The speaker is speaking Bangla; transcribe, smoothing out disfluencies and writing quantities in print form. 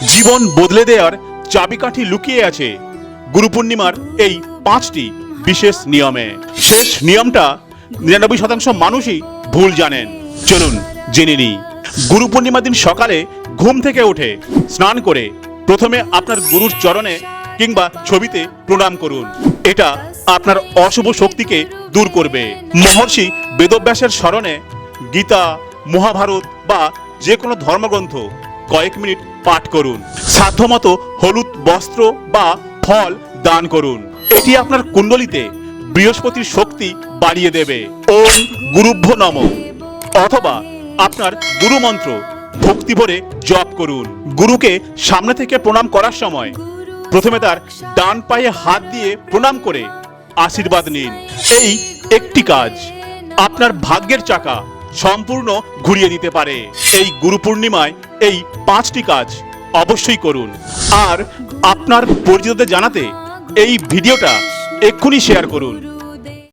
জীবন বদলে দেওয়ার চাবিকাঠি লুকিয়ে আছে গুরু পূর্ণিমার এই 5টি বিশেষ নিয়মে। শেষ নিয়মটা 99% মানুষই ভুল জানেন। চলুন জেনে নিই। গুরু পূর্ণিমার দিন সকালে ঘুম থেকে উঠে স্নান করে প্রথমে আপনার গুরুর চরণে কিংবা ছবিতে প্রণাম করুন। এটা আপনার অশুভ শক্তিকে দূর করবে। মহর্ষি বেদব্যাসের স্মরণে গীতা, মহাভারত বা যে কোনো ধর্মগ্রন্থ কয়েক মিনিট পাঠ করুন। সাধ্যমতো হলুদ বস্ত্র বা ফল দান করুন। এটি আপনার কুণ্ডলিতে বৃহস্পতির শক্তি বাড়িয়ে দেবে। ওম গুরুভ্যো নমঃ অথবা আপনার গুরু মন্ত্র ভক্তি ভরে জপ করুন। গুরুকে সামনে থেকে প্রণাম করার সময় প্রথমে তার ডান পায়ে হাত দিয়ে প্রণাম করে আশীর্বাদ নিন। এই একটি কাজ আপনার ভাগ্যের চাকা সম্পূর্ণ ঘুরিয়ে দিতে পারে। এই গুরু পূর্ণিমায় এই 5টি কাজ অবশ্যই করুন। আর আপনার পরিচিতদের জানাতে এই ভিডিওটা এক্ষুনি শেয়ার করুন।